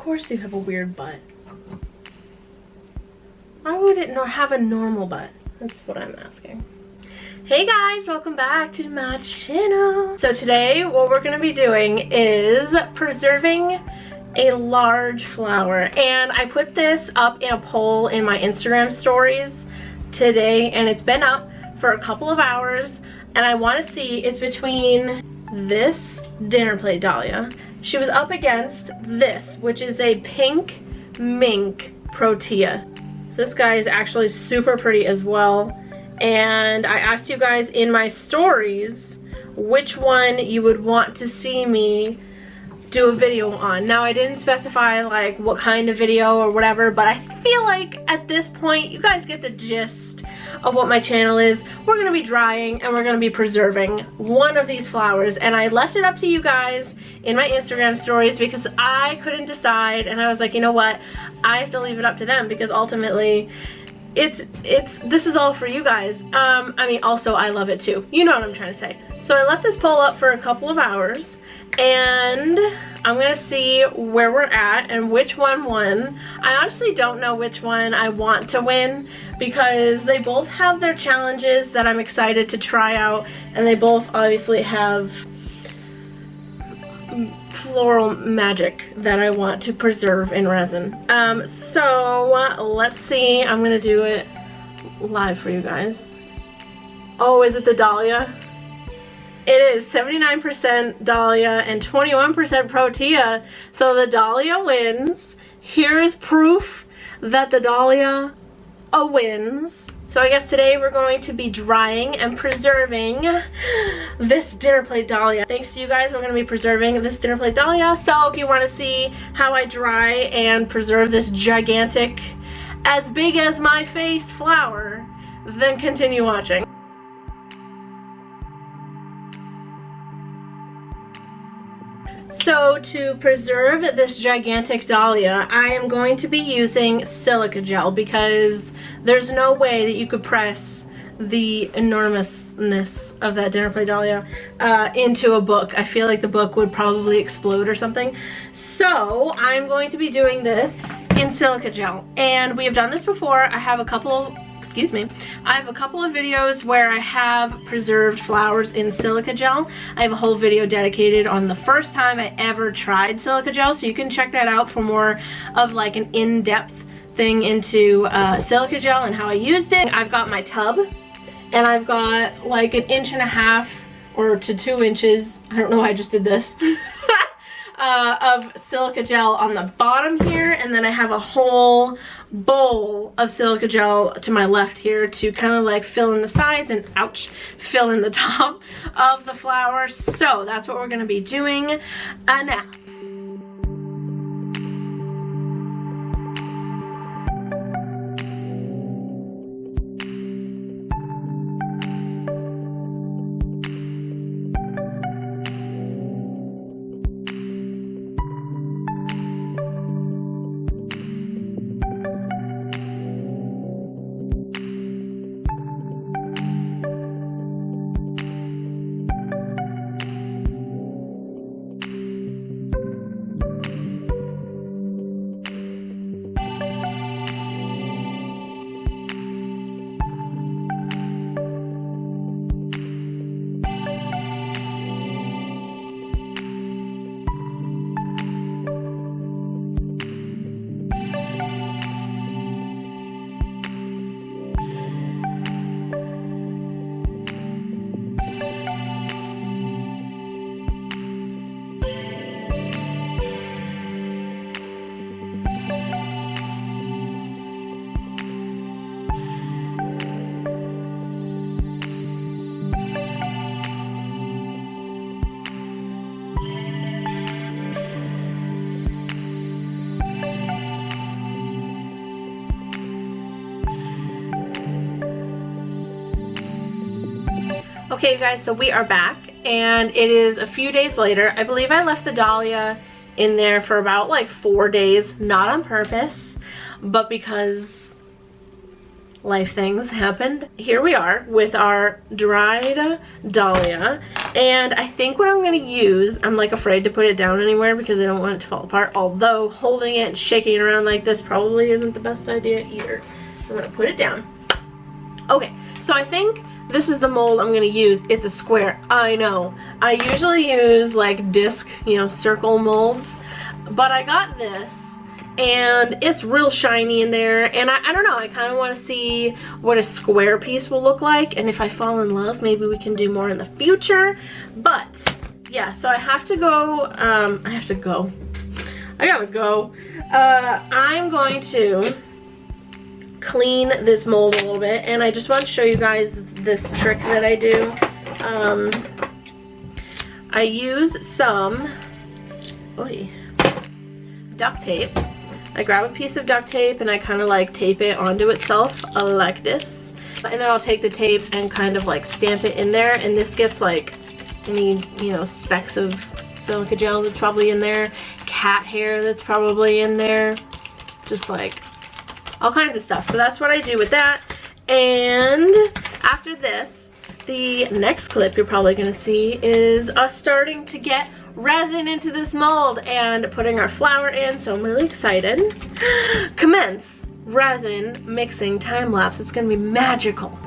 course you have a weird butt. Why would it not have a normal butt? That's what I'm asking. Hey guys, welcome back to my channel. So today what we're going to be doing is preserving a large flower, and I put this up in a poll in my Instagram stories today, and it's been up for a couple of hours, and I want to see, it's between this dinner plate dahlia. She was up against this, which is a pink mink protea. So this guy is actually super pretty as well, and I asked you guys in my stories which one you would want to see me do a video on. Now I didn't specify like what kind of video or whatever, but I feel like at this point you guys get the gist of what my channel is. We're gonna be drying and we're gonna be preserving one of these flowers, and I left it up to you guys in my Instagram stories because I couldn't decide, and I was like, you know what, I have to leave it up to them because ultimately this is all for you guys. I mean, also I love it too, you know what I'm trying to say. So I left this poll up for a couple of hours, and I'm gonna see where we're at and which one won. I honestly don't know which one I want to win because they both have their challenges that I'm excited to try out, and they both obviously have floral magic that I want to preserve in resin. So let's see. I'm gonna do it live for you guys. Oh, is it the dahlia? It is 79% dahlia and 21% protea. So the dahlia wins. Here is proof that the dahlia wins. So I guess today we're going to be drying and preserving this dinner plate dahlia. Thanks to you guys, we're going to be preserving this dinner plate dahlia. So if you want to see how I dry and preserve this gigantic, as big as my face flower, then continue watching. So to preserve this gigantic dahlia, I am going to be using silica gel because there's no way that you could press the enormousness of that dinner plate dahlia into a book. I feel like the book would probably explode or something. So I'm going to be doing this in silica gel, and we have done this before. I have a couple of videos where I have preserved flowers in silica gel. I have a whole video dedicated on the first time I ever tried silica gel, so you can check that out for more of like an in-depth thing into silica gel and how I used it. I've got my tub, and I've got like 1.5 or to 2 inches, I don't know why I just did this, of silica gel on the bottom here, and then I have a whole bowl of silica gel to my left here to kind of like fill in the sides and fill in the top of the flower. So that's what we're going to be doing now. Okay, you guys, so we are back, and it is a few days later. I believe I left the dahlia in there for about like 4 days, not on purpose, but because life things happened. Here we are with our dried dahlia, and I think what I'm going to use, I'm like afraid to put it down anywhere because I don't want it to fall apart, although holding it and shaking it around like this probably isn't the best idea either. So I'm going to put it down. Okay, so I think this is the mold I'm going to use. It's a square. I know. I usually use like disc, you know, circle molds, but I got this and it's real shiny in there, and I don't know, I kind of want to see what a square piece will look like, and if I fall in love, maybe we can do more in the future. But yeah, so I have to go, I gotta go. I'm going to clean this mold a little bit, and I just want to show you guys this trick that I do. I use some duct tape. I grab a piece of duct tape and I kind of like tape it onto itself like this, and then I'll take the tape and kind of like stamp it in there, and this gets like any, you know, specks of silica gel that's probably in there, cat hair that's probably in there, just like all kinds of stuff. So that's what I do with that. And after this, the next clip you're probably gonna see is us starting to get resin into this mold and putting our flour in, so I'm really excited. Commence resin mixing time lapse. It's gonna be magical.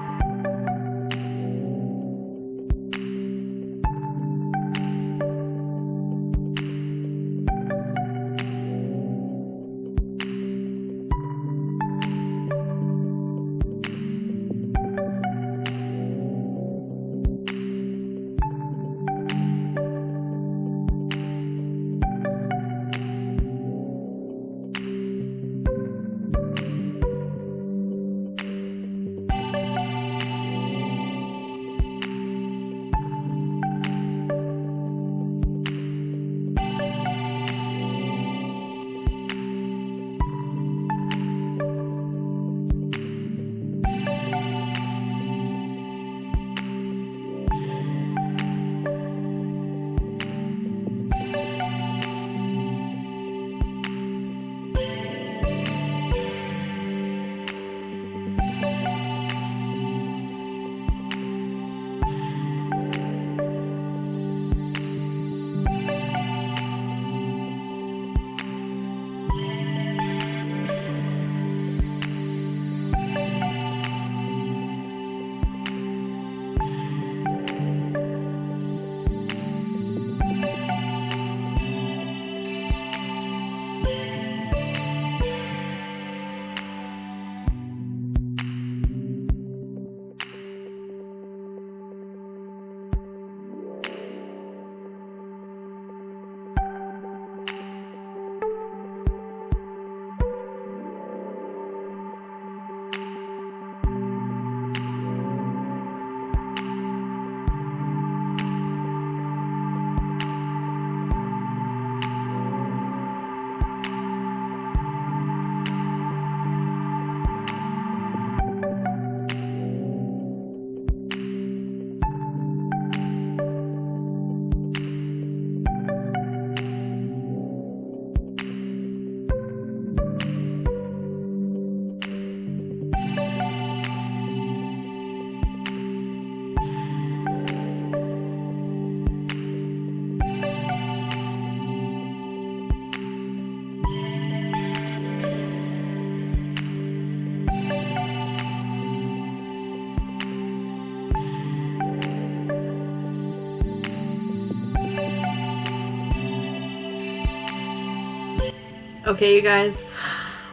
Okay, you guys,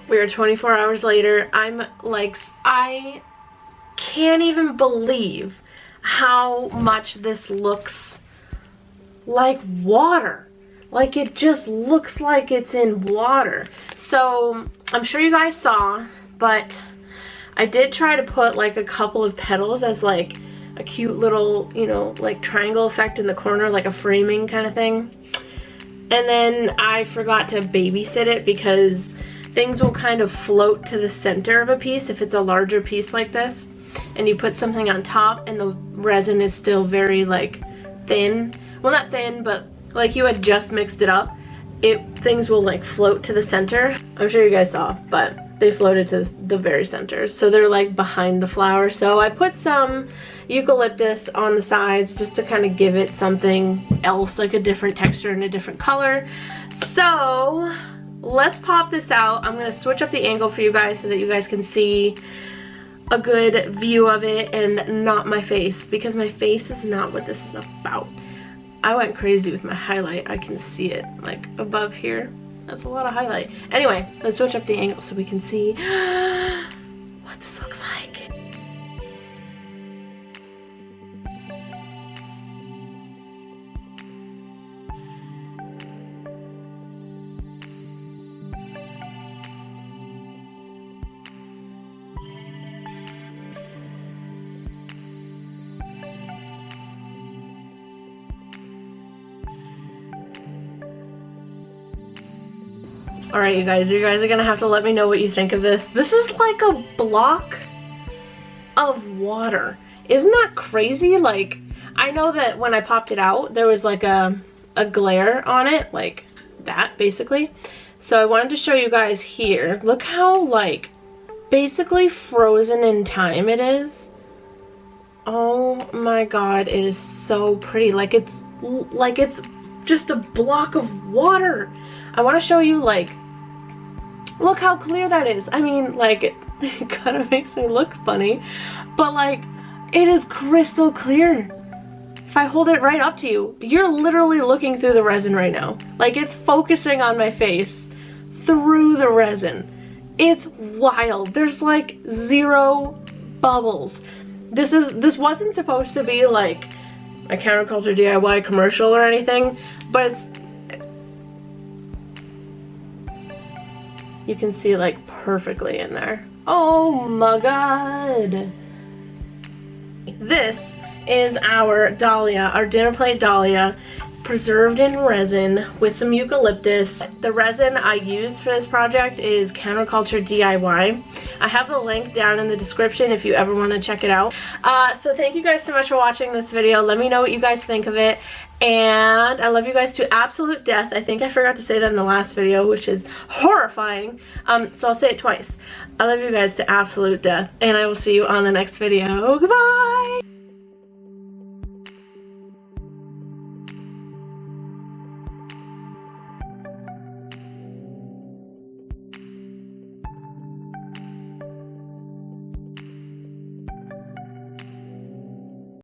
we are 24 hours later. I'm like, I can't even believe how much this looks like water. Like, it just looks like it's in water. So I'm sure you guys saw, but I did try to put like a couple of petals as like a cute little, you know, like triangle effect in the corner, like a framing kind of thing. And then I forgot to babysit it because things will kind of float to the center of a piece if it's a larger piece like this, and you put something on top and the resin is still very like thin. Well, not thin, but like you had just mixed it up. Things will like float to the center. I'm sure you guys saw, but they floated to the very center. So they're like behind the flower. So I put some eucalyptus on the sides just to kind of give it something else, like a different texture and a different color. So let's pop this out. I'm going to switch up the angle for you guys so that you guys can see a good view of it and not my face, because my face is not what this is about. I went crazy with my highlight. I can see it like above here. That's a lot of highlight. Anyway, let's switch up the angle so we can see what this looks like. Alright, you guys are gonna have to let me know what you think of this. This is like a block of water. Isn't that crazy? Like, I know that when I popped it out, there was like a glare on it, like that, basically. So I wanted to show you guys here. Look how, like, basically frozen in time it is. Oh my god, it is so pretty. Like it's just a block of water. I want to show you, like, look how clear that is. I mean, like, it kind of makes me look funny, but like, it is crystal clear. If I hold it right up to you, you're literally looking through the resin right now. Like, it's focusing on my face through the resin. It's wild. There's like 0 bubbles. This wasn't supposed to be like a Counterculture DIY commercial or anything, but it's, you can see like perfectly in there. Oh my god. This is our Dahlia, our dinner plate Dahlia, preserved in resin with some eucalyptus. The resin I used for this project is CounterCultureDIY. I have the link down in the description if you ever want to check it out. So thank you guys so much for watching this video. Let me know what you guys think of it. And I love you guys to absolute death. I think I forgot to say that in the last video, which is horrifying. So I'll say it twice. I love you guys to absolute death. And I will see you on the next video. Goodbye!